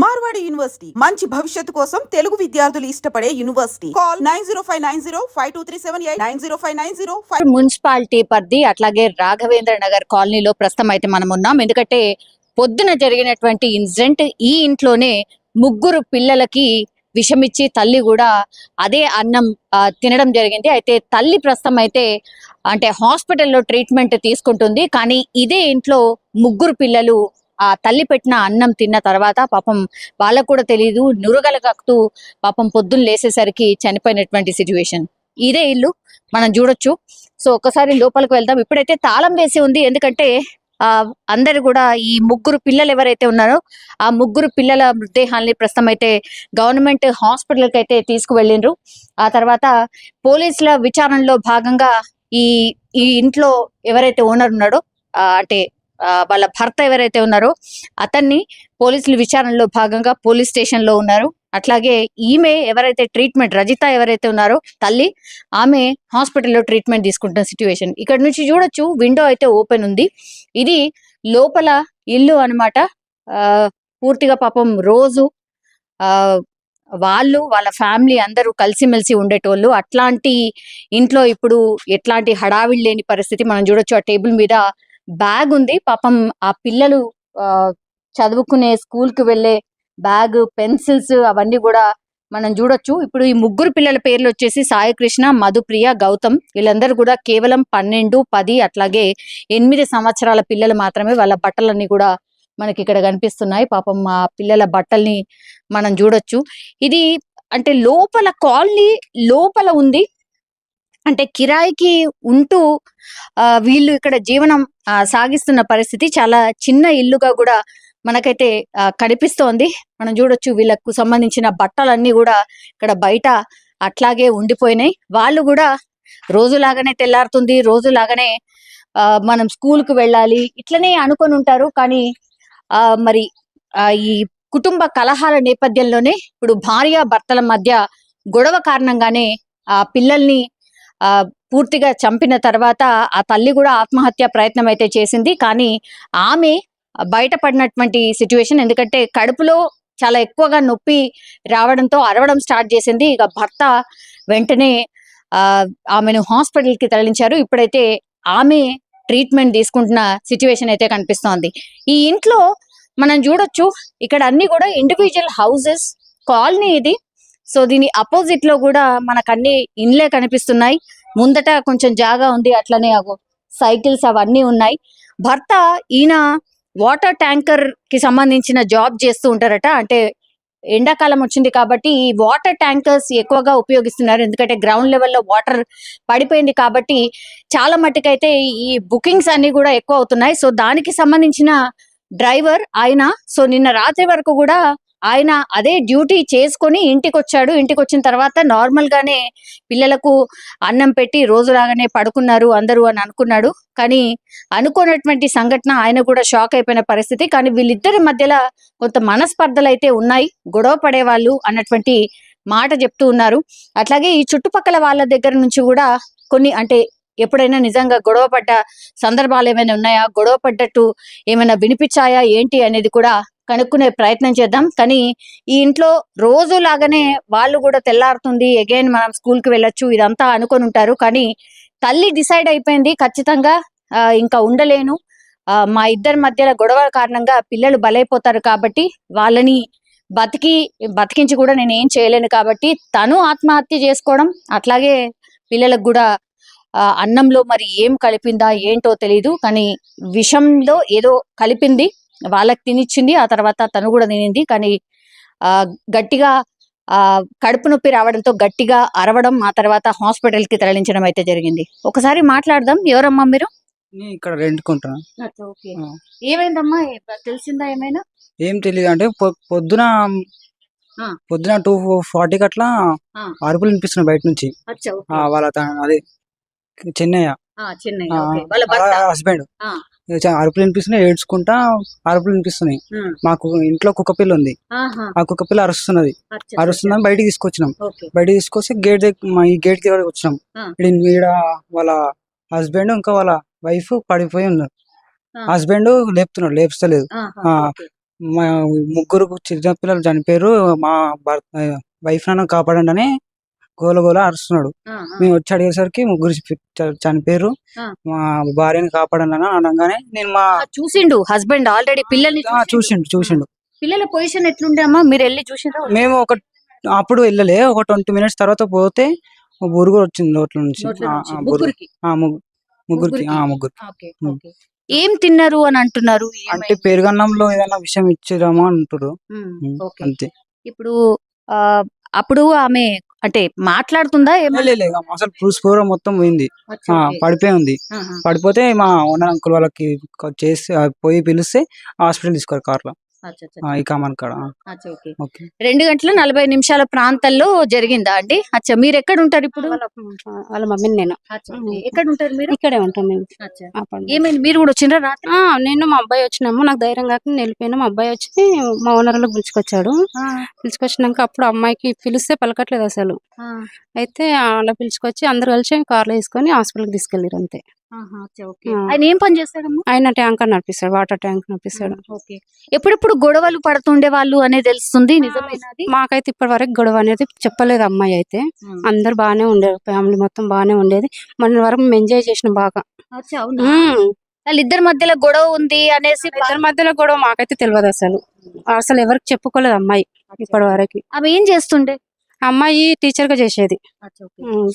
Marwadi university మంచి భవిష్యత్తు కోసం తెలుగు విద్యార్థులు ఇష్టపడే యూనివర్సిటీ. కాల్ 9059052378 905905. మున్సిపాలిటీ పరిధి అట్లాగే రాఘవేంద్ర నగర్ కాలనీలో ప్రస్తుతం అయితే మనం ఉన్నాం. ఎందుకంటే పొద్దున జరిగినటువంటి ఇన్సిడెంట్, ఈ ఇంట్లోనే ముగ్గురు పిల్లలకి విషమిచ్చి తల్లి కూడా అదే అన్నం తినడం జరిగింది. అయితే తల్లి ప్రస్తుతం అయితే అంటే హాస్పిటల్లో ట్రీట్మెంట్ తీసుకుంటుంది. కానీ ఇదే ఇంట్లో ముగ్గురు పిల్లలు ఆ తల్లి పెట్టిన అన్నం తిన్న తర్వాత పాపం వాళ్ళకు కూడా తెలియదు, నురగలు కక్కుతూ పాపం పొద్దున్న లేసేసరికి చనిపోయినటువంటి సిచ్యువేషన్. ఇదే ఇల్లు మనం చూడొచ్చు. సో ఒక్కసారి లోపలికి వెళ్దాం. ఇప్పుడైతే తాళం వేసి ఉంది, ఎందుకంటే అందరు కూడా ఈ ముగ్గురు పిల్లలు ఎవరైతే ఉన్నారో ఆ ముగ్గురు పిల్లల మృతదేహాల్ని ప్రస్తుతం అయితే గవర్నమెంట్ హాస్పిటల్కి అయితే తీసుకువెళ్ళిండ్రు. ఆ తర్వాత పోలీసుల విచారణలో భాగంగా ఈ ఈ ఇంట్లో ఎవరైతే ఓనర్ ఉన్నాడో అంటే వాళ్ళ భర్త ఎవరైతే ఉన్నారో అతన్ని పోలీసుల విచారణలో భాగంగా పోలీస్ స్టేషన్ లో ఉన్నారు. అట్లాగే ఈమె ఎవరైతే ట్రీట్మెంట్, రజిత ఎవరైతే ఉన్నారో తల్లి, ఆమె హాస్పిటల్లో ట్రీట్మెంట్ తీసుకుంటున్న సిచ్యువేషన్. ఇక్కడ నుంచి చూడొచ్చు, విండో అయితే ఓపెన్ ఉంది. ఇది లోపల ఇల్లు అన్నమాట. పూర్తిగా పాపం రోజు వాళ్ళు వాళ్ళ ఫ్యామిలీ అందరూ కలిసిమెలిసి ఉండేటోళ్ళు. అట్లాంటి ఇంట్లో ఇప్పుడు ఎట్లాంటి హడావిడి లేని పరిస్థితి మనం చూడొచ్చు. ఆ టేబుల్ మీద బ్యాగ్ ఉంది. పాపం ఆ పిల్లలు చదువుకునే స్కూల్ కి వెళ్లే బ్యాగ్, పెన్సిల్స్ అవన్నీ కూడా మనం చూడొచ్చు. ఇప్పుడు ఈ ముగ్గురు పిల్లల పేర్లు వచ్చేసి సాయి కృష్ణ, మధుప్రియ, గౌతమ్. వీళ్ళందరూ కూడా కేవలం 12, 10 అట్లాగే 8 సంవత్సరాల పిల్లలు మాత్రమే. వాళ్ళ బట్టలన్నీ కూడా మనకి ఇక్కడ కనిపిస్తున్నాయి. పాపం ఆ పిల్లల బట్టల్ని మనం చూడొచ్చు. ఇది అంటే లోపల కాలనీ లోపల ఉంది, అంటే కిరాయికి ఉంటూ వీళ్ళు ఇక్కడ జీవనం సాగిస్తున్న పరిస్థితి. చాలా చిన్న ఇల్లుగా కూడా మనకైతే కనిపిస్తోంది. మనం చూడొచ్చు వీళ్ళకు సంబంధించిన బట్టలన్నీ కూడా ఇక్కడ బయట అట్లాగే ఉండిపోయినాయి. వాళ్ళు కూడా రోజులాగానే తెల్లారుతుంది, రోజులాగానే మనం స్కూల్ కు వెళ్ళాలి ఇట్లనే అనుకొని ఉంటారు. కానీ మరి ఈ కుటుంబ కలహాల నేపథ్యంలోనే ఇప్పుడు భార్య భర్తల మధ్య గొడవ కారణంగానే ఆ పిల్లల్ని పూర్తిగా చంపిన తర్వాత ఆ తల్లి కూడా ఆత్మహత్య ప్రయత్నం అయితే చేసింది. కానీ ఆమె బయటపడినటువంటి సిచ్యువేషన్, ఎందుకంటే కడుపులో చాలా ఎక్కువగా నొప్పి రావడంతో అరవడం స్టార్ట్ చేసింది. ఇక భర్త వెంటనే ఆమెను హాస్పిటల్ కి తరలించారు. ఇప్పుడైతే ఆమె ట్రీట్మెంట్ తీసుకుంటున్న సిచ్యువేషన్ అయితే కనిపిస్తోంది. ఈ ఇంట్లో మనం చూడొచ్చు, ఇక్కడ అన్ని కూడా ఇండివిజువల్ హౌసెస్, కాలనీ ఇది. సో దీని అపోజిట్ లో కూడా మనకు అన్ని ఇండ్లే కనిపిస్తున్నాయి. ముందట కొంచెం జాగా ఉంది, అట్లనే సైకిల్స్ అవన్నీ ఉన్నాయి. భర్త ఈయన వాటర్ ట్యాంకర్ కి సంబంధించిన జాబ్ చేస్తూ ఉంటారట. అంటే ఎండాకాలం వచ్చింది కాబట్టి ఈ వాటర్ ట్యాంకర్స్ ఎక్కువగా ఉపయోగిస్తున్నారు. ఎందుకంటే గ్రౌండ్ లెవెల్లో వాటర్ పడిపోయింది కాబట్టి చాలా మట్టుకైతే ఈ బుకింగ్స్ అన్ని కూడా ఎక్కువ అవుతున్నాయి. సో దానికి సంబంధించిన డ్రైవర్ ఆయన. సో నిన్న రాత్రి వరకు కూడా ఆయన అదే డ్యూటీ చేసుకొని ఇంటికి వచ్చాడు. ఇంటికి వచ్చిన తర్వాత నార్మల్ గానే పిల్లలకు అన్నం పెట్టి రోజులాగానే పడుకున్నారు అందరూ అని అనుకున్నాడు. కానీ అనుకున్నటువంటి సంఘటన, ఆయన కూడా షాక్ అయిపోయిన పరిస్థితి. కానీ వీళ్ళిద్దరి మధ్యలో కొంత మనస్పర్ధలు అయితే ఉన్నాయి, గొడవ పడేవాళ్ళు అన్నటువంటి మాట చెప్తూ ఉన్నారు. అట్లాగే ఈ చుట్టుపక్కల వాళ్ళ దగ్గర నుంచి కూడా కొన్ని, అంటే ఎప్పుడైనా నిజంగా గొడవ పడ్డ సందర్భాలు ఏమైనా ఉన్నాయా, గొడవ పడ్డట్టు ఏమైనా వినిపించాయా ఏంటి అనేది కూడా కనుక్కునే ప్రయత్నం చేద్దాం. కానీ ఈ ఇంట్లో రోజు లాగానే వాళ్ళు కూడా తెల్లారుతుంది, అగైన్ మనం స్కూల్ కి వెళ్ళొచ్చు ఇదంతా అనుకొని ఉంటారు. కానీ తల్లి డిసైడ్ అయిపోయింది, ఖచ్చితంగా ఇంకా ఉండలేను, మా ఇద్దరి మధ్యలో గొడవ కారణంగా పిల్లలు బలైపోతారు కాబట్టి వాళ్ళని బతికించి కూడా నేను ఏం చేయలేను కాబట్టి తను ఆత్మహత్య చేసుకోవడం, అట్లాగే పిల్లలకు కూడా అన్నంలో మరి ఏం కలిపిందా ఏంటో తెలీదు, కానీ విషంలో ఏదో కలిపింది, వాళ్ళకి తినిచ్చింది. ఆ తర్వాత తను కూడా తినింది. కానీ గట్టిగా కడుపు నొప్పి రావడంతో గట్టిగా అరవడం, ఆ తర్వాత హాస్పిటల్ కి తరలించడం అయితే జరిగింది. ఒకసారి మాట్లాడదాం. ఎవరమ్మా మీరు? ఇక్కడ రెంట్కుంటున్నా. ఏమైందమ్మా, తెలిసిందా ఏమైనా? ఏం తెలియదు, అంటే పొద్దున 2:40 అట్లా అరుపులు వినిపిస్తున్నాయి బయట నుంచి. వాళ్ళ అదే చెన్నయ్య హస్బెండ్ అరుపులు వినిపిస్తున్నాయి, ఏడ్చుకుంటా అరుపులు వినిపిస్తున్నాయి. మాకు ఇంట్లో కుక్క పిల్ల ఉంది, ఆ కుక్క పిల్ల అరుస్తుందని బయటికి తీసుకొచ్చినాం. బయటికి తీసుకొచ్చి ఈ గేట్ దగ్గర వచ్చినాం. ఈడ వాళ్ళ హస్బెండ్ ఇంకా వాళ్ళ వైఫ్ పడిపోయి ఉన్నారు. హస్బెండ్ లేపుతున్నాడు, లేపుస్తలేదు. మా ముగ్గురు చిన్నపిల్లలు చనిపోయారు, మా వైఫ్ నన్ను కాపాడండి అని గోల అరుస్తున్నాడు. మేము వచ్చి అడిగేసరికి ముగ్గురు చనిపోయారు, మా భార్యని కాపాడండి అని అనగానే నేను మా చూసిండు హస్బెండ్ ఆల్రెడీ పిల్లల్ని చూసిండు. పిల్లల పొజిషన్ ఎట్లుండే అమ్మా, మీరు వెళ్ళి చూసిండ్రా? మేము అప్పుడు వెళ్ళలే, ఒక 20 minutes తర్వాత పోతే బురుగు వచ్చింది నోట్ల నుంచి. ముగ్గురికి ముగ్గురు. ఏం తిన్నారు అని అంటున్నారు? అంటే పెరుగన్నంలో ఏదైనా విషయం ఇచ్చిరామా అంటారు అంతే. ఇప్పుడు అప్పుడు ఆమె అంటే మాట్లాడుతుందా? అసలు స్కోర్ మొత్తం పోయింది, పడిపోయి ఉంది. పడిపోతే మా ఓనర్ అంకుల్ వాళ్ళకి చేసి పోయి పిలిస్తే హాస్పిటల్ తీసుకోరు కార్లో. ఈ కామన్ కాడ 2:40 ప్రాంతాల్లో జరిగిందా అండి? అచ్చా, మీరు ఎక్కడ ఉంటారు ఇప్పుడు? వాళ్ళ మమ్మీని నేను. ఎక్కడ ఉంటారు మీరు? ఇక్కడే ఉంటాం మేము. ఏమైంది, మీరు కూడా వచ్చిండ్రా రాత్రి? నేను మా అబ్బాయి వచ్చినాము, నాకు ధైర్యం కాక నేను వెళ్ళిపోయినా. మా అబ్బాయి వచ్చి మా ఓనర్లకు పిలుచుకొచ్చాడు. పిలుచుకొచ్చినాక అప్పుడు అమ్మాయికి పిలిస్తే పలకట్లేదు అసలు. అయితే అలా పిలుచుకొచ్చి అందరు కలిసి కార్లో వేసుకొని హాస్పిటల్కి తీసుకెళ్ళారు అంతే. ఆయన ఏం పని చేస్తాడమ్మా? ఆయన ట్యాంకర్ నడిపిస్తాడు, వాటర్ ట్యాంక్ నడిపిస్తాడు. ఎప్పుడెప్పుడు గొడవలు పడుతుండే వాళ్ళు అనేది తెలుస్తుంది, నిజమేనది? మాకైతే ఇప్పటి వరకు గొడవ అనేది చెప్పలేదు అమ్మాయి అయితే. అందరు బాగానే ఉండేది, ఫ్యామిలీ మొత్తం బాగానే ఉండేది. మన వరకు మేము ఎంజాయ్ చేసినాం బాగా. వాళ్ళిద్దరి మధ్యలో గొడవ ఉంది అనేసి? ఇద్దరి మధ్యలో గొడవ మాకైతే తెలియదు అసలు ఎవరికి చెప్పుకోలేదు అమ్మాయి ఇప్పటి వరకు. ఆమె ఏం చేస్తుండే? అమ్మాయి టీచర్ గా చేసేది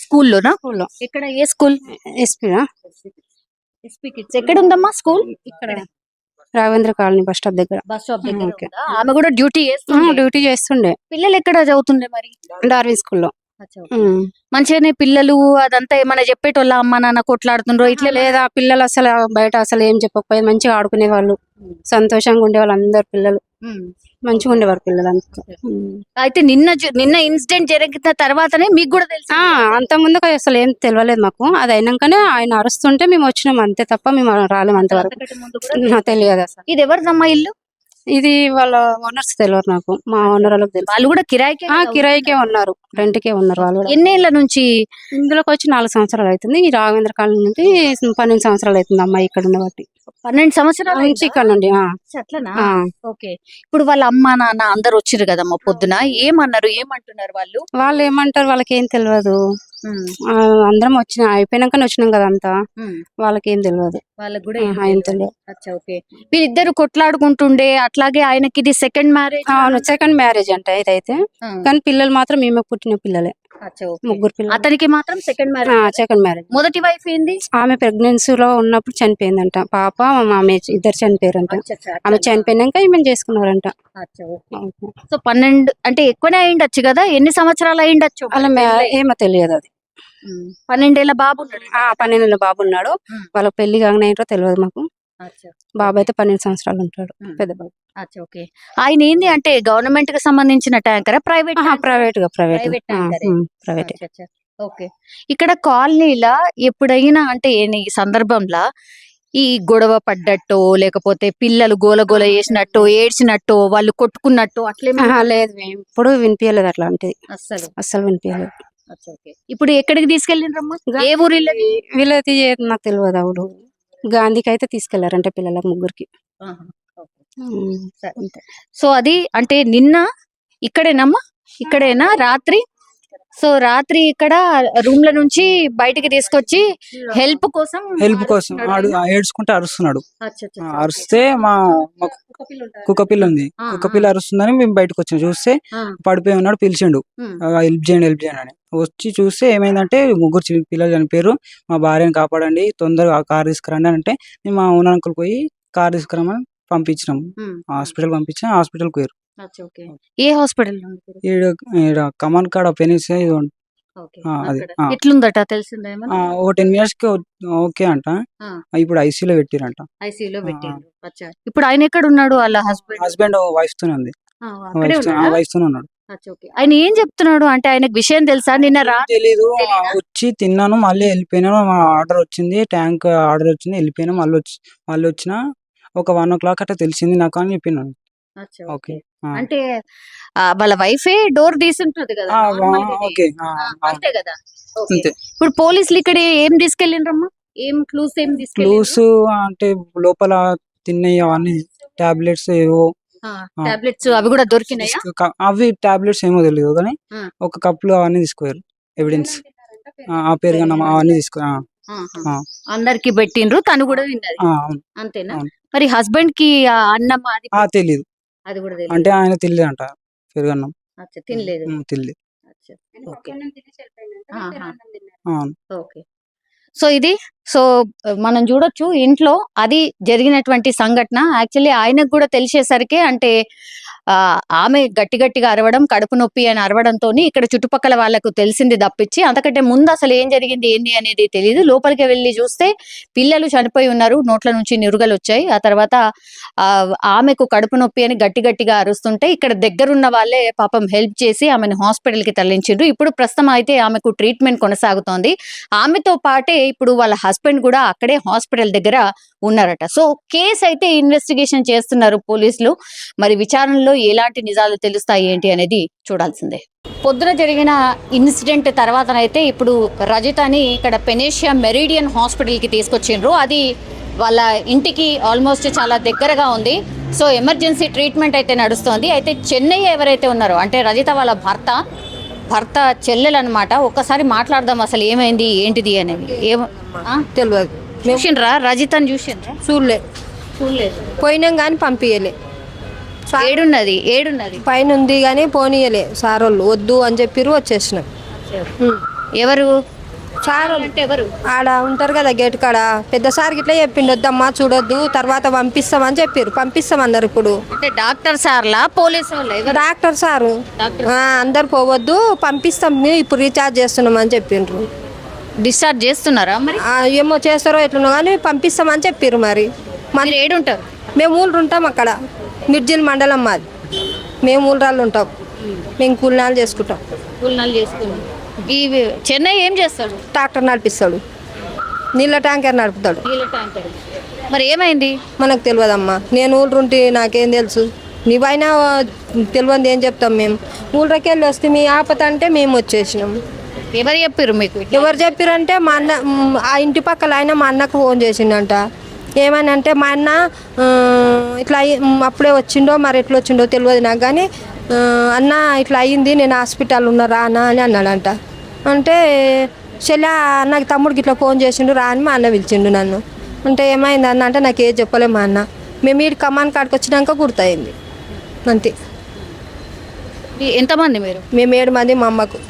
స్కూల్లోనా? స్కూల్లో. ఎక్కడ, ఏ స్కూల్? SP kids. ఎక్కడ ఉందమ్మా స్కూల్? ఇక్కడ రాఘవేంద్ర కాలనీ బస్ స్టాప్ దగ్గర. బస్ స్టాప్ దగ్గర ఉందా? ఆమె కూడా డ్యూటీ చేస్తుండే. పిల్లలు ఎక్కడ చదువుతుండే మరి? డార్విన్ స్కూల్లో. మంచిగానే పిల్లలు అదంతా ఏమైనా చెప్పేటోళ్ళ, అమ్మ నాన్న కొట్లాడుతుండ్రో ఇట్లా? లేదా, పిల్లలు అసలు బయట అసలు ఏం చెప్పకపోయేది, మంచిగా ఆడుకునే వాళ్ళు, సంతోషంగా ఉండేవాళ్ళు అందరు పిల్లలు, మంచిగా ఉండేవారు పిల్లలంతా. అయితే నిన్న ఇన్సిడెంట్ జరిగిన తర్వాతనే మీకు కూడా తెలుసు? అంత ముందు అసలు ఏం తెలియలేదు మాకు. అది అయినాకనే ఆయన అరుస్తుంటే మేము వచ్చినాం అంతే తప్ప మేము రాలేము అంతవరకు. తెలియదు అసలు. ఇది ఎవరిదమ్మా ఇల్లు? ఇది వాళ్ళ ఓనర్స్ తెలియదు నాకు, మా ఓనర్ వాళ్ళకి తెలుసు. వాళ్ళు కూడా కిరాయికే ఉన్నారు, రెంట్కే ఉన్నారు వాళ్ళు. ఎన్నేళ్ల నుంచి ఇందులోకి వచ్చి 4 సంవత్సరాలు అవుతుంది. ఈ రాఘవేంద్ర కాలనీ నుంచి 12 సంవత్సరాలు అవుతుంది అమ్మాయి ఇక్కడ ఉన్న బట్టి. 12 సంవత్సరాల నుంచి ఇక్కడ నుండి. అట్లనా? ఓకే. ఇప్పుడు వాళ్ళ అమ్మ నాన్న అందరు వచ్చిర్రు కదమ్మా పొద్దున, ఏమన్నారు, ఏమంటున్నారు వాళ్ళు? వాళ్ళు ఏమంటారు, వాళ్ళకి ఏం తెలియదు. అందరం అయిపోయినాకనే వచ్చినాం కదా అంతా, వాళ్ళకి ఏం తెలియదు. వాళ్ళకి కూడా ఏం తెలియదు. వీరిద్దరు కొట్లాడుకుంటుండే, అట్లాగే ఆయనకి ఇది సెకండ్ మ్యారేజ్? అవును, సెకండ్ మ్యారేజ్ అంట ఇదైతే. కానీ పిల్లలు మాత్రం మేమే పుట్టిన పిల్లలే, ముగ్గురు పిల్లలు. అతనికి మాత్రం సెకండ్ మ్యారేజ్. మొదటి వైఫ్ ఏంది? ఆమె ప్రెగ్నెన్సీలో ఉన్నప్పుడు చనిపోయిందంట పాప, ఆమె ఇద్దరు చనిపోయారంట. ఆమె చనిపోయినాక ఈమె చేసుకున్నారంట. సో 12 అంటే ఎక్కువనే అయిండొచ్చు కదా? ఎన్ని సంవత్సరాలు అయిండొచ్చు అలా ఏమో తెలియదు. అది 12 ఏళ్ల బాబు. 12 ఏళ్ల బాబు ఉన్నాడు. వాళ్ళకి పెళ్లి కాగానే ఏంటో తెలియదు మాకు. బాబు అయితే 12 సంవత్సరాలు ఉంటాడు, పెద్ద బాబు. ఆయన ఏంది అంటే గవర్నమెంట్ కి సంబంధించిన ట్యాంకరా, ప్రైవేట్? ప్రైవేట్. ఓకే. ఇక్కడ కాలనీలా ఎప్పుడైనా అంటే ఈ సందర్భంలో ఈ గొడవ పడ్డట్టు, లేకపోతే పిల్లలు గోల చేసినట్టు, ఏడ్చినట్టు, వాళ్ళు కొట్టుకున్నట్టు అట్లే లేదు, ఇప్పుడు వినిపించలేదు అట్లాంటిది, అస్సలు వినిపించలేదు. ఇప్పుడు ఎక్కడికి తీసుకెళ్ళిండ్రమ్మా? ఏ ఊరి వీళ్ళది నాకు తెలియదు. అవుడు గాంధీకి అయితే తీసుకెళ్లారంటే పిల్లలకు ముగ్గురికి. సో అది అంటే నిన్న ఇక్కడేనమ్మా, ఇక్కడేనా రాత్రి? సో రాత్రి ఇక్కడ రూమ్ ల నుంచి బయటికి తీసుకొచ్చి హెల్ప్ కోసం ఏడ్చుకుంటే అరుస్తున్నాడు. అరిస్తే మా కుక్కపిల్ల ఉంది, కుక్కపిల్ల అరుస్తుందని మేము బయటకు వచ్చాం. చూస్తే పడిపోయి ఉన్నాడు, పిలిచిండు హెల్ప్ చేయండి అని. వచ్చి చూస్తే ఏమైందంటే ముగ్గురు పిల్లలు చనిపోయారు, మా భార్యను కాపాడండి, తొందరగా కార్ తీసుకురండి అంటే మేము మా ఓనర్ అంకుల్ పోయి కార్ తీసుకురామని పంపించినాం. హాస్పిటల్ పంపించిన, హాస్పిటల్ పోయారు. ఏ హాస్పిటల్? కమాన్ కాడ పెనిస్ ఎట్లుందట తెలిసిందా? ఒక 10 minutes కి ఓకే అంట, ఇప్పుడు ఐసీలో పెట్టిరంట. ఇప్పుడు ఆయన ఎక్కడ ఉన్నాడు? వాళ్ళ హస్బెండ్ వైఫ్ తోనే ఉంది, వైఫ్ తోనే ఉన్నాడు. ఆయన ఏం చెప్తున్నాడు అంటే ఆయనకు విషయం తెలుసా? నిన్న తెలీదు, వచ్చి తిన్నాను మళ్ళీ వెళ్ళిపోయినాను, ఆర్డర్ వచ్చింది, ట్యాంక్ ఆర్డర్ వచ్చింది, వెళ్ళిపోయినా. మళ్ళీ వచ్చిన ఒక 1 o'clock అట్లా తెలిసింది నాకు అని చెప్పినాను. ఓకే. అంటే వాళ్ళ వైఫే డోర్ తీసుంటది కదా, అంతే కదా? ఇప్పుడు పోలీసులు ఇక్కడ ఏం తీసుకెళ్ళిండ్రమ్మా? ఏం క్లూస్ అంటే లోపల తిన్నాయి అవన్నీ టాబ్లెట్స్ ఏవో టాబ్లెట్స్ అవి కూడా దొరికినాయా? అవి టాబ్లెట్స్ ఏమో తెలియదు కానీ ఆ. ఒక కప్పులు అవన్నీ తీసుకోయారు ఎవిడెన్స్. ఆ పెరుగన్నం అవన్నీ తీసుకురా. ఆ. అందరికి పెట్టిండ్రు, తను కూడా తిన్నది అవును. అంతేనా? అవును. మరి హస్బెండ్ కి ఆ అన్నం అది తెలీదు అది కూడా అంటే ఆయన తెలియదు అంట పెరుగన్నం. అచ్చా, తినలేదు. తెలియదు. అచ్చా, ఓకే. ఆహా. అవును. ఓకే. సో ఇది సో మనం చూడొచ్చు ఇంట్లో అది జరిగినటువంటి సంఘటన. యాక్చువల్లీ ఆయనకు కూడా తెలిసేసరికి అంటే ఆమె గట్టి గట్టిగా అరవడం, కడుపు నొప్పి అని అరవడంతో ఇక్కడ చుట్టుపక్కల వాళ్ళకు తెలిసింది తప్పించి అంతకంటే ముందు అసలు ఏం జరిగింది ఏంది అనేది తెలియదు. లోపలికి వెళ్ళి చూస్తే పిల్లలు చనిపోయి ఉన్నారు, నోట్ల నుంచి నిరుగలు వచ్చాయి. ఆ తర్వాత ఆమెకు కడుపు నొప్పి అని గట్టి గట్టిగా అరుస్తుంటే ఇక్కడ దగ్గరున్న వాళ్ళే పాపం హెల్ప్ చేసి ఆమెను హాస్పిటల్ కి తరలించిండ్రు. ఇప్పుడు ప్రస్తుతం అయితే ఆమెకు ట్రీట్మెంట్ కొనసాగుతోంది. ఆమెతో పాటే ఇప్పుడు వాళ్ళ హస్బెండ్ కూడా అక్కడే హాస్పిటల్ దగ్గర ఉన్నారట. సో కేసు అయితే ఇన్వెస్టిగేషన్ చేస్తున్నారు పోలీసులు. మరి విచారణలో ఎలాంటి నిజాలు తెలుస్తాయి ఏంటి అనేది చూడాల్సిందే. పొద్దున జరిగిన ఇన్సిడెంట్ తర్వాతనైతే ఇప్పుడు రజితని ఇక్కడ పెనేషియా మెరిడియన్ హాస్పిటల్ కి తీసుకొచ్చిండ్రు. అది వాళ్ళ ఇంటికి ఆల్మోస్ట్ చాలా దగ్గరగా ఉంది. సో ఎమర్జెన్సీ ట్రీట్మెంట్ అయితే నడుస్తోంది. అయితే చెన్నై ఎవరైతే ఉన్నారో అంటే రజిత వాళ్ళ భర్త చెల్లెలు అనమాట. ఒక్కసారి మాట్లాడదాం అసలు ఏమైంది ఏంటిది అనేది. తెలియదు. చూసిండ్రా రజితని? చూసిండ్రా? చూడలేదు. పోయినాం కానీ పంపించలే. ఏడున్నది పైన ఉంది కానీ పోనీయలే. సారోళ్ళు వద్దు అని చెప్పిర్రు, వచ్చేసినాం. ఎవరు సారోళ్ళు అంటే ఎవరు? ఆడ ఉంటారు కదా గేట్ కాడ, పెద్ద సార్ గిట్లా చెప్పిండు వద్దమ్మా చూడొద్దు తర్వాత పంపిస్తామని చెప్పారు. పంపిస్తామన్నారు. ఇప్పుడు అంటే డాక్టర్ సార్లా పోలీసు వాళ్ళ? డాక్టర్ సారు అందరు పోవద్దు పంపిస్తాం, మేము ఇప్పుడు రీఛార్జ్ చేస్తున్నాం అని చెప్పిండ్రు. డిశ్చార్జ్ చేస్తున్నారా మరి? ఏమో చేస్తారో ఎట్లున్నా కానీ పంపిస్తామని చెప్పారు. మరి మీరు ఏడుంటారు? మేము ఊళ్ళు ఉంటాం అక్కడ, మిర్జిల్ మండలం మాది. మేము ఊళ్ళరాళ్ళు ఉంటాం, మేము కూలినాలు చేసుకుంటాం. ఈ చెన్నై ఏం చేస్తాడు? ట్రాక్టర్ నడిపిస్తాడు, నీళ్ళ ట్యాంకర్ నడుపుతాడు. మరి ఏమైంది మనకు తెలియదమ్మా. నేను ఊళ్ళుంటే నాకేం తెలుసు, నీవైనా తెలియదు ఏం చెప్తాం. మేము ఊళ్ళకి వెళ్ళి వస్తే మీ ఆపత అంటే మేము వచ్చేసినాం. ఎవరు చెప్పారు మీకు? ఎవరు చెప్పారంటే మా అన్న, ఆ ఇంటి పక్కల ఆయన మా అన్నకు ఫోన్ చేసిండంట. ఏమని అంటే మా అన్న ఇట్లా అప్పుడే వచ్చిండో మరి ఎట్లా వచ్చిండో తెలియదు నాకు కానీ అన్న ఇట్లా అయ్యింది, నేను హాస్పిటల్ ఉన్నా రానా అని అన్నాడంట. అంటే చెల్లి నాకు తమ్ముడికి ఇట్లా ఫోన్ చేసిండు రా అని మా అన్న పిలిచిండు నన్ను. అంటే ఏమైంది అన్న అంటే నాకు ఏది చెప్పలే మా అన్న. మేము ఈ కమాన్ కాడికి వచ్చినాక గుర్తయింది అంతే. ఎంతమంది మీరు? మేము 7 మంది, మా అమ్మకు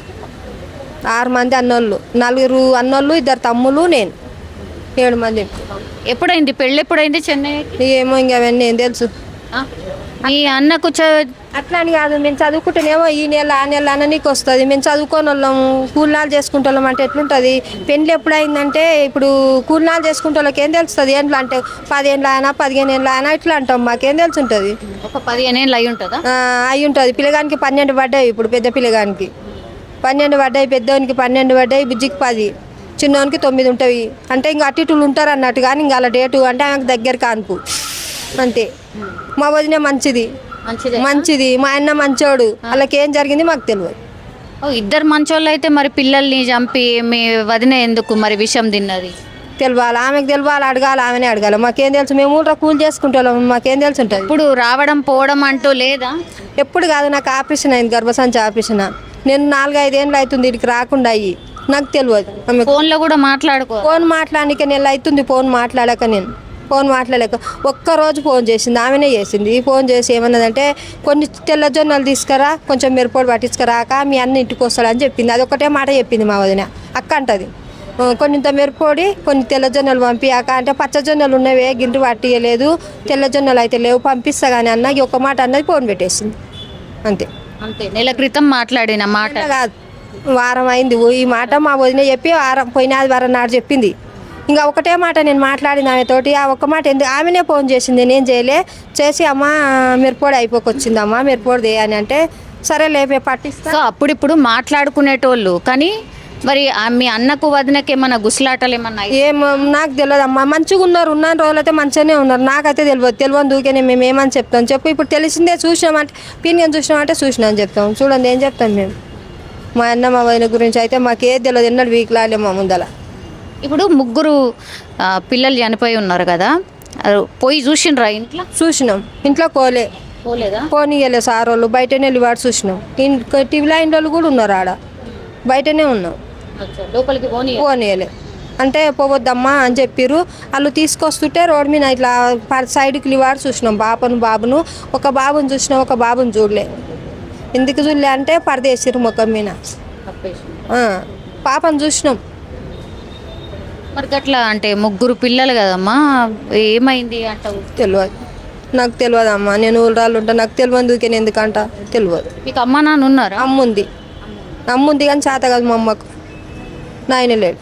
6 మంది అన్నోళ్ళు, 4 అన్నోళ్ళు, 2 తమ్ముళ్ళు, నేను 7 మంది. ఎప్పుడైంది పెళ్ళి? ఎప్పుడైంది చెన్నై? ఏమో ఇంకా అవన్నీ ఏం తెలుసు. మీ అన్నకు అట్లా అని కాదు, మేము చదువుకుంటేనేమో ఈ నెల ఆ నెల అన్న నీకు వస్తుంది. మేము చదువుకొని వాళ్ళం కూలినాలు చేసుకుంటే వాళ్ళం అంటే ఎట్లుంటుంది. పెళ్ళి ఎప్పుడైందంటే ఇప్పుడు కూలినాలు చేసుకుంటే వాళ్ళకి ఏం తెలుస్తుంది. ఏంట్లా అంటే 10 ఏళ్ళ అయినా 15 ఏళ్ళ అయినా ఇట్లా అంటాం, మాకేం తెలిసి ఉంటుంది. ఒక 15 ఏళ్ళు అయి ఉంటుందా? అయి ఉంటుంది. పిల్లగానికి 12 పడ్డాయి. ఇప్పుడు పెద్ద పిల్లగానికి 12 పడ్డాయి, పెద్దవానికి 12 పడ్డాయి, బుజ్జికి 10, చిన్నవానికి 9 ఉంటాయి. అంటే ఇంకా అటు ఇటులు ఉంటారు అన్నట్టు. కానీ ఇంకా అలా డేటు అంటే ఆమెకు దగ్గర కానుపు అంతే. మా వదిన మంచిది, మా అన్న మంచోడు. వాళ్ళకి ఏం జరిగింది మాకు తెలియదు. ఇద్దరు మంచోళ్ళు అయితే మరి పిల్లల్ని చంపి మీ వదిన ఎందుకు మరి విషం తిన్నది? తెలియాలి, ఆమెకు తెలియాలి, అడగాలి, ఆమెనే అడగాలి. మాకేం తెలుసు, మేము ఊళ్ళో కూలి చేసుకుంటాం, మాకేం తెలుసు ఉంటుంది. ఇప్పుడు రావడం పోవడం అంటూ లేదా? ఎప్పుడు కాదు, నాకు ఆపరేషన్ అయింది, గర్భసంచి ఆపరేషన్. నేను 4-5 ఏళ్ళు అవుతుంది ఇక్కడికి రాకుండా అయ్యి, నాకు తెలియదు. ఫోన్లో కూడా ఫోన్ మాట్లాడక నెల అవుతుంది. ఫోన్ మాట్లాడలేక ఒక్కరోజు ఫోన్ చేసింది, ఆమెనే చేసింది. ఫోన్ చేసి ఏమన్నదంటే కొన్ని తెల్లజొన్నలు తీసుకురా, కొంచెం మిరపొడి పట్టించుకురాక మీ అన్న ఇంటికి వస్తాడని చెప్పింది. అది ఒకటే మాట చెప్పింది మా వదిన. అక్క అంటది కొంత మిరపొడి కొన్ని తెల్లజొన్నలు పంపియాక అంటే పచ్చజొన్నలు ఉన్నవే గింటు పట్టియలేదు, తెల్లజొన్నలు అయితే లేవు పంపిస్తా కానీ అన్నకి ఒక మాట అన్నది ఫోన్ పెట్టేసింది అంతే. నెల క్రితం మాట్లాడిన మాట కాదు, వారం అయింది. ఈ మాట మా వదిన చెప్పి పోయిన ఆదివారం నాడు చెప్పింది. ఇంకా ఒకటే మాట నేను మాట్లాడింది ఆమెతోటి. ఆ ఒక్క మాట ఎందుకు, ఆమెనే ఫోన్ చేసింది, నేను చేయలే. చేసి అమ్మ మిరపొడి అయిపోకొచ్చిందమ్మా మిరపొడి అని అంటే సరే లేపే పట్టిస్తా. సో అప్పుడిప్పుడు మాట్లాడుకునేటోళ్ళు. కానీ మరి మీ అన్నకు వదినకి ఏమన్నా గుసలాటలు ఏమన్నా? ఏమో నాకు తెలియదమ్మా. మంచిగా ఉన్నారు, ఉన్న రోజులైతే మంచిగానే ఉన్నారు. నాకైతే తెలియదు దూకేనే మేము ఏమని చెప్తాం చెప్పు. ఇప్పుడు తెలిసిందే, చూసినామంటే పీనిగా చూసినామంటే చూసినామని చెప్తాం. చూడండి ఏం చెప్తాం మేము. మా అన్న మా వదిన గురించి అయితే మాకేది తెలియదు. ఎన్నడూ వీక్లాలే మా ముందల. ఇప్పుడు 3 పిల్లలు చనిపోయి ఉన్నారు కదా, పోయి చూసిండ్రా ఇంట్లో? చూసినాం, ఇంట్లో కోలే. పోలేదా? పోనీయలే సార్ వాళ్ళు, బయటనే వెళ్ళి వాడు చూసినాం. టీవీ లైన్ వాళ్ళు కూడా ఉన్నారు ఆడ, బయటనే ఉన్నాం. లోపలికి పోనీయలే అంటే పోవద్దమ్మా అని చెప్పిర్రు. వాళ్ళు తీసుకొస్తుంటే రోడ్ మీద ఇట్లా సైడ్కి వాడు చూసినాం. బాబును ఒక బాబుని చూసినాం, ఒక బాబుని చూడలే. ఎందుకు చూడలే అంటే పరదేసిర్రు ముఖం మీద. పాపను చూసినాం. మరి అట్లా అంటే ముగ్గురు పిల్లలు కదమ్మా, ఏమైంది అంటావు? తెలియదు, నాకు తెలియదమ్మా. నేను ఊళ్ళో ఉంటా, నాకు తెలియదుకే ఎందుకంట తెలియదు. మీకు అమ్మ నాన్న ఉన్నారా? అమ్ముంది కానీ చేత కాదు మా అమ్మకు, నాయన లేడు.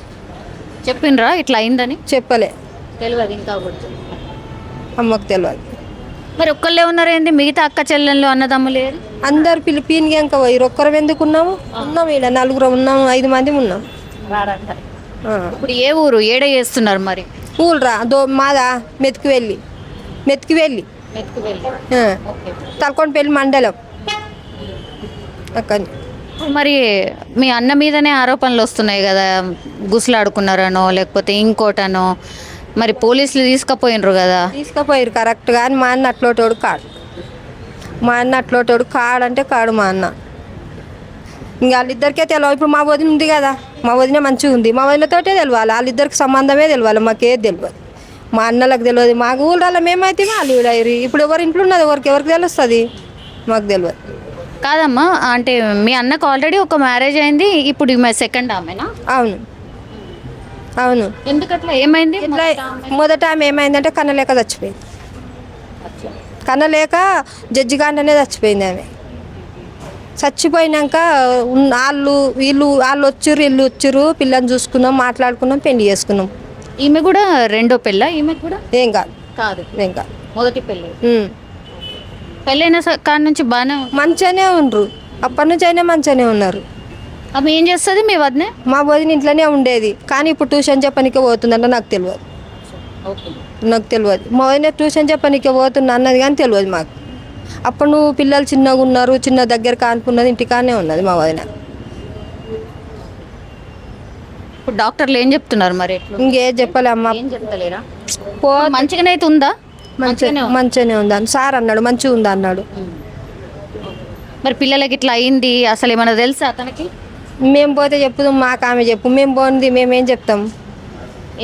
చెప్పిండ్రా ఇట్లా అయిందని? చెప్పలే, తెలియదు ఇంకా కూడా. అమ్మకు తెలియదు. మరి ఒక్కళ్ళే ఉన్నారు ఏంది? మిగతా అక్క చెల్లెళ్ళు అన్నదమ్ములు లేరు? అందరు పిలిపిన్గా ఇంకా పోయి ఒక్కరం ఎందుకు ఉన్నాము? ఉన్నాము, ఇలా 4 ఉన్నాము, 5 మంది ఉన్నాం. ఇప్పుడు ఏ ఊరు ఏడ చేస్తున్నారు మరి? ఊళ్ళరా మాదా మెతికి వెళ్ళి తలకొండపల్లి మండలం అక్కడి. మరి మీ అన్న మీదనే ఆరోపణలు వస్తున్నాయి కదా, గుసలాడుకున్నారనో లేకపోతే ఇంకోటనో. మరి పోలీసులు తీసుకుపోయినరు కదా? తీసుకుపోయారు కరెక్ట్, కానీ మా అన్న అట్లోటోడు కాడు. కాడంటే కాడు మా అన్న. ఇంకా వాళ్ళిద్దరికే తెలియదు. ఇప్పుడు మా వదిన ఉంది కదా, మా వదిన మంచిగా ఉంది, మా వదినతోటే తెలియాలి. వాళ్ళిద్దరికి సంబంధమే తెలియాలి, మాకేది తెలియదు. మా అన్నలకు తెలియదు, మాకు ఊళ్ళో మేమైతే వాళ్ళు ఊళ్ళారు. ఇప్పుడు ఎవరి ఇంట్లో ఉన్నది ఎవరికి తెలుస్తుంది, మాకు తెలియదు. కాదమ్మా, అంటే మీ అన్నకు ఆల్రెడీ ఒక మ్యారేజ్ అయింది, ఇప్పుడు ఈమె సెకండ్ ఆమెనా? అవును. ఎందుకట్లా ఏమైంది? ఇట్లా మొదట ఆమె ఏమైందంటే కన్నలేక చచ్చిపోయింది. కన్నలేక జడ్జిగాండనే చచ్చిపోయింది ఆమె. చచ్చిపోయినాక వీళ్ళు వచ్చిర్రు, పిల్లని చూసుకున్నాం, మాట్లాడుకున్నాం, పెళ్లి చేసుకున్నాం. ఈమె కూడా రెండో పెళ్ళ? ఈమె కూడా ఏం కాదు, మొదటి పెళ్ళి. పెళ్ళైన కాడి నుంచి బాగానే మంచిగానే ఉండ్రు, అప్పటి నుంచి అయినా మంచిగానే ఉన్నారు. ఆమె ఏం చేస్తుంది మీ వదిన? మా వదిన ఇంట్లోనే ఉండేది, కానీ ఇప్పుడు ట్యూషన్ చెప్పనికే పోతుందంట. నాకు తెలియదు. మా వదిన ట్యూషన్ చెప్పనికే పోతున్నా అన్నది కానీ తెలియదు మాకు. అప్పుడు నువ్వు పిల్లలు చిన్నగా ఉన్నారు, చిన్న దగ్గర కానుకున్నది, ఇంటికానే ఉన్నది మా వదిన. ఇప్పుడు డాక్టర్లు ఏం చెప్తున్నారు మరి? ఇంకేం చెప్పలే అమ్మ. ఏం చెప్తలేరా? మంచిగానే అయితే ఉందా? మంచిగానే ఉందా సార్ అన్నాడు, మంచిగా ఉందా అన్నాడు. మరి పిల్లలకి ఇట్లా అయింది అసలు ఏమన్నా తెలుసా అతనికి? మేము పోతే చెప్పుదాం, మాకు ఆమె చెప్పు. మేము పోయింది మేమేం చెప్తాం?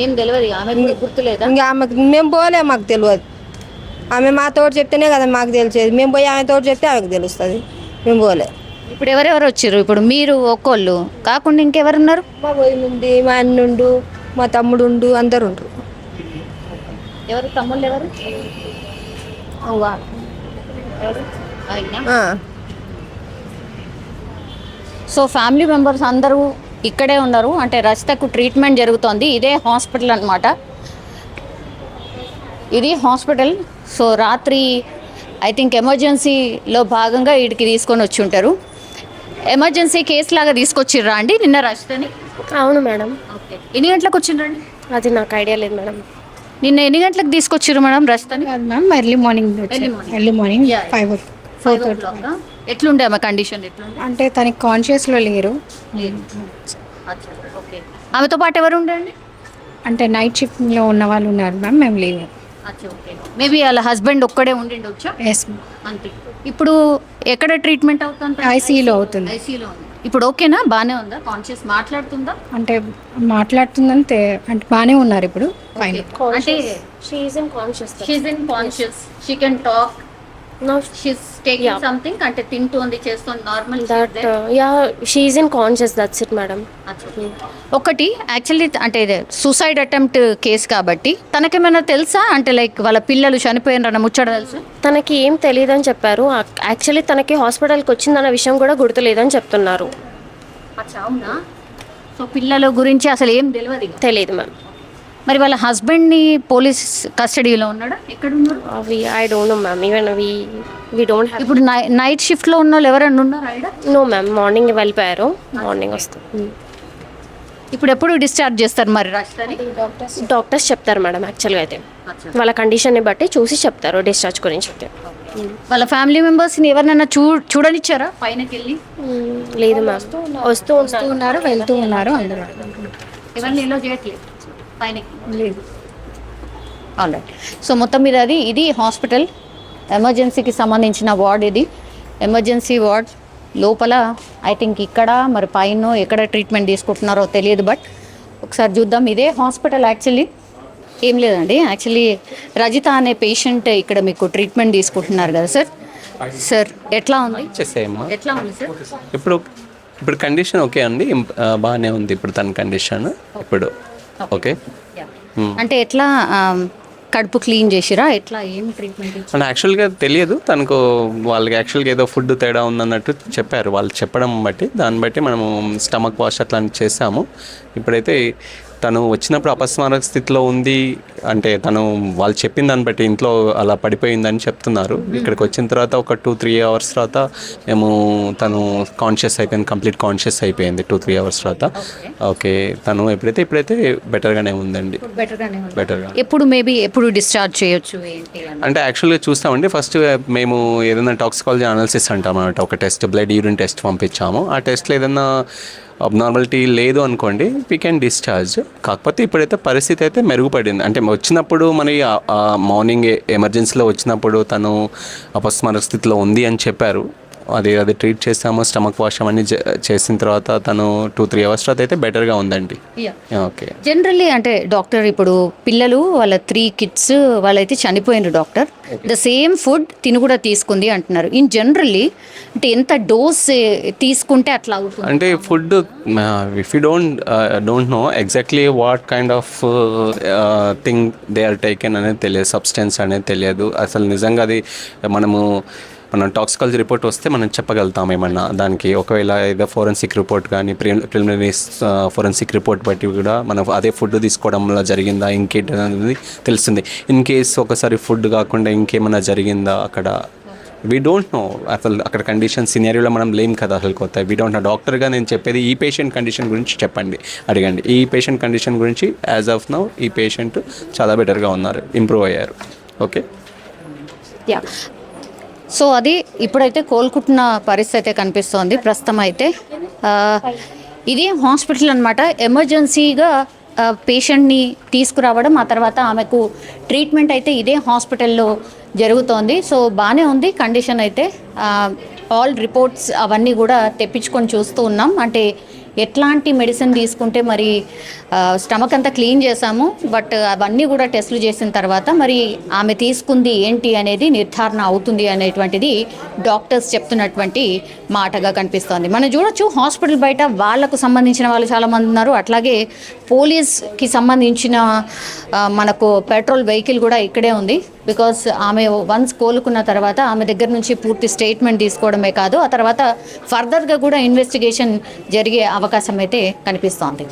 ఏం తెలియదు, ఆమె గుర్తులేదా? ఇంకా ఆమెకు మేము పోలే, మాకు తెలియదు. ఆమె మాతోటి చెప్తేనే కదా మాకు తెలిసేది. మేము పోయి ఆమె తోటి చెప్తే ఆమెకు తెలుస్తుంది. మేము పోలే. ఇప్పుడు ఎవరెవరు వచ్చారు? ఇప్పుడు మీరు ఒక్కళ్ళు కాకుండా ఇంకెవరున్నారు? మా వదిన ఉంది, మా అన్నుండు, మా తమ్ముడు అందరు ఉండ్రు. ఎవరు తమ్ముళ్ళు? ఎవరు? సో ఫ్యామిలీ మెంబర్స్ అందరూ ఇక్కడే ఉన్నారు. అంటే రచితకు ట్రీట్మెంట్ జరుగుతోంది, ఇదే హాస్పిటల్ అన్నమాట. ఇది హాస్పిటల్. సో రాత్రి ఐ థింక్ ఎమర్జెన్సీలో భాగంగా వీడికి తీసుకొని వచ్చి ఉంటారు. ఎమర్జెన్సీ కేసు లాగా తీసుకొచ్చిర్రా అండి నిన్న రచితని? అవును మేడం. ఓకే, ఎన్ని గంటలకు వచ్చిండ్రండి? అది నాకు ఐడియా లేదు మేడం. నిన్న ఎన్ని గంటలకు తీసుకొచ్చిర్రు మేడం రచితని? Ma'am early morning 5:30. ఎట్లుండే ఆమె కండిషన్? ఎట్లుండే అంటే తనకి కాన్షియస్లో లేరు. ఓకే, ఆమెతో పాటు ఎవరు ఉండండి? అంటే నైట్ షిఫ్ట్లో ఉన్న వాళ్ళు ఉన్నారు మ్యామ్, మేము లేవు. మేబీ వాళ్ళ హస్బెండ్ ఒక్కడే ఉండిండొచ్చా? Yes ma'am. అంతే. ఇప్పుడు ఎక్కడ ట్రీట్మెంట్ అవుతుంది? ఐసీయూలో అవుతుంది. ఐసీయూలో ఉంది. ఇప్పుడు ఓకేనా? బాగానే ఉందా? కాన్షియస్ మాట్లాడుతుందా? అంటే మాట్లాడుతుందని అంటే బాగానే ఉన్నారు ఇప్పుడు. ఫైన్. అంటే she is in conscious. She can talk. No, she's taking something, అంటే తింటుంది, చేస్తుంది, normal. That she is in conscious, that's it madam. ఒకటి యాక్చువల్లీ అంటే ఇది సూసైడ్ అటెంప్ట్ కేసు కాబట్టి తనకేమైనా తెలుసా? అంటే లైక్ వాళ్ళ పిల్లలు చనిపోయినారన్న ముచ్చట తెలుసా? తనకి ఏం తెలియదని చెప్పారు. యాక్చువల్లీ తనకి హాస్పిటల్కి వచ్చిందన్న విషయం కూడా గుర్తులేదని చెప్తున్నారు. అవునా? సో పిల్లల గురించి అసలు ఏం తెలియదు మ్యామ్. మరి వాళ్ళ హస్బెండ్ని పోలీస్ కస్టడీలో ఉన్నాడా? ఎక్కడ ఉన్నారు? I don't know ma'am. Even we don't have. ఇప్పుడు నైట్ షిఫ్ట్లో ఉన్న వాళ్ళు ఎవరైనా ఉన్నారా? నో మ్యామ్, మార్నింగ్ వెళ్ళిపోయారు. మార్నింగ్ వస్తాం. ఇప్పుడు ఎప్పుడు డిశ్చార్జ్ చేస్తారు మరి రచితని? డాక్టర్స్ చెప్తారు మేడం. యాక్చువల్గా అయితే వాళ్ళ కండిషన్ని బట్టి చూసి చెప్తారు డిశ్చార్జ్ గురించి. వాళ్ళ ఫ్యామిలీ మెంబర్స్ని ఎవరినైనా చూడనిచ్చారా పైనకి వెళ్ళి? లేదు మ్యామ్, వస్తూ ఉన్నారు, వెళ్తూ ఉన్నారు అందరూ. ఎవరిని ఎలా చేయట్లేదు పైనకి? లేదు. ఆల్రైట్. సో మొత్తం మీద ఇది హాస్పిటల్. ఎమర్జెన్సీకి సంబంధించిన వార్డ్ ఇది. ఎమర్జెన్సీ వార్డ్ లోపల ఐ థింక్ ఇక్కడ మరి పైన ఎక్కడ ట్రీట్మెంట్ తీసుకుంటున్నారో తెలియదు, బట్ ఒకసారి చూద్దాం. ఇదే హాస్పిటల్ యాక్చువల్లీ. ఏం లేదండి, యాక్చువల్లీ రజిత అనే పేషెంట్ ఇక్కడ మీకు ట్రీట్మెంట్ తీసుకుంటున్నారు కదా సార్. సార్ ఎట్లా ఉంది? చేసేయమ్మా. ఎట్లా ఉంది సార్? ఇప్పుడు కండిషన్ ఓకే అండి, బాగానే ఉంది ఇప్పుడు తన కండిషన్ ఇప్పుడు ఓకే. అంటే ఎట్లా కడుపు క్లీన్ చేసిరా, ఎట్లా ఏం ట్రీట్మెంట్? అంటే యాక్చువల్గా తెలియదు తనకు, వాళ్ళకి యాక్చువల్గా ఏదో ఫుడ్ తేడా ఉందన్నట్టు చెప్పారు. వాళ్ళు చెప్పడం బట్టి దాన్ని బట్టి మనము స్టమక్ వాష్ అట్లా చేసాము. ఇప్పుడైతే తను వచ్చినప్పుడు అపస్మారక స్థితిలో ఉంది అంటే తను వాళ్ళు చెప్పిన దాన్ని బట్టి ఇంట్లో అలా పడిపోయిందని చెప్తున్నారు. ఇక్కడికి వచ్చిన తర్వాత ఒక 2-3 అవర్స్ తర్వాత మేము తను కాన్షియస్ అయిపోయింది, కంప్లీట్ కాన్షియస్ అయిపోయింది 2-3 అవర్స్ తర్వాత. ఓకే, తను ఇప్పుడైతే బెటర్గానే ఉందండి. బెటర్గా. ఎప్పుడు డిశ్చార్జ్ చేయొచ్చు ఏంటి అంటే యాక్చువల్గా చూస్తామండి. ఫస్ట్ మేము ఏదైనా టాక్సికాలజీ అనాలిసిస్ అంటాం అన్నమాట, ఒక టెస్ట్ బ్లడ్ యూరిన్ టెస్ట్ పంపించాము. ఆ టెస్ట్లో ఏదైనా అబ్నార్మాలిటీ లేదు అనుకోండి, వీ కెన్ డిశ్చార్జ్. కాకపోతే ఇప్పుడైతే పరిస్థితి అయితే మెరుగుపడింది. అంటే వచ్చినప్పుడు మరి మార్నింగ్ ఎమర్జెన్సీలో వచ్చినప్పుడు తను అపస్మారక స్థితిలో ఉంది అని చెప్పారు. అది ట్రీట్ చేసాము, స్టమక్ వాష్ అవన్నీ చేసిన తర్వాత తను 2-3 అవర్స్ తర్వాత అయితే బెటర్గా ఉందండి. ఓకే. జనరల్లీ అంటే డాక్టర్ ఇప్పుడు పిల్లలు వాళ్ళ 3 kids వాళ్ళైతే చనిపోయినారు డాక్టర్. ద సేమ్ ఫుడ్ తిని కూడా తీసుకుంది అంటున్నారు. ఇన్ జనరల్లీ అంటే ఎంత డోస్ తీసుకుంటే అట్లా అవుతుంది? అంటే food if you don't know exactly what kind of thing they are taken అనేది తెలియదు, సబ్స్టెన్స్ అనేది తెలియదు. అసలు నిజంగా అది మన టాక్సికాలజీ రిపోర్ట్ వస్తే మనం చెప్పగలుగుతాం ఏమన్నా దానికి. ఒకవేళ ఏదో ఫోరెన్సిక్ రిపోర్ట్ కానీ ప్రిలిమినరీ ఫోరెన్సిక్ రిపోర్ట్ బట్టి కూడా మనం అదే ఫుడ్ తీసుకోవడం వల్ల జరిగిందా ఇంకేంటి అనేది తెలుస్తుంది. ఇన్ కేస్ ఒకసారి ఫుడ్ కాకుండా ఇంకేమైనా జరిగిందా అక్కడ, వీ డోంట్ నో. అసలు అక్కడ కండిషన్ సినారియోలో మనం లేం కదా అసలు కొత్త. We don't know. డాక్టర్గా నేను చెప్పేది ఈ పేషెంట్ కండిషన్ గురించి చెప్పండి, అడగండి. ఈ పేషెంట్ కండిషన్ గురించి యాజ్ ఆఫ్ నౌ ఈ పేషెంట్ చాలా బెటర్గా ఉన్నారు, ఇంప్రూవ్ అయ్యారు. ఓకే. యా, సో అది ఇప్పుడైతే కోలుకుంటున్న పరిస్థితి అయితే కనిపిస్తోంది ప్రస్తుతం అయితే. ఇది హాస్పిటల్ అనమాట. ఎమర్జెన్సీగా పేషెంట్ని తీసుకురావడం, ఆ తర్వాత ఆమెకు ట్రీట్మెంట్ అయితే ఇదే హాస్పిటల్లో జరుగుతోంది. సో బాగానే ఉంది కండిషన్ అయితే. ఆల్ రిపోర్ట్స్ అవన్నీ కూడా తెప్పించుకొని చూస్తూ ఉన్నాం. అంటే ఎట్లాంటి మెడిసిన్ తీసుకుంటే మరి స్టమక్ అంతా క్లీన్ చేసాము, బట్ అవన్నీ కూడా టెస్టులు చేసిన తర్వాత మరి ఆమె తీసుకుంది ఏంటి అనేది నిర్ధారణ అవుతుంది అనేటువంటిది డాక్టర్స్ చెప్తున్నటువంటి మాటగా కనిపిస్తోంది. మనం చూడొచ్చు హాస్పిటల్ బయట వాళ్ళకు సంబంధించిన వాళ్ళు చాలామంది ఉన్నారు. అట్లాగే పోలీస్కి సంబంధించిన మనకు పెట్రోల్ వెహికల్ కూడా ఇక్కడే ఉంది. బికాస్ ఆమె వన్స్ కోలుకున్న తర్వాత ఆమె దగ్గర నుంచి పూర్తి స్టేట్మెంట్ తీసుకోవడమే కాదు, ఆ తర్వాత ఫర్దర్గా కూడా ఇన్వెస్టిగేషన్ జరిగే అవకాశం అయితే కనిపిస్తోంది.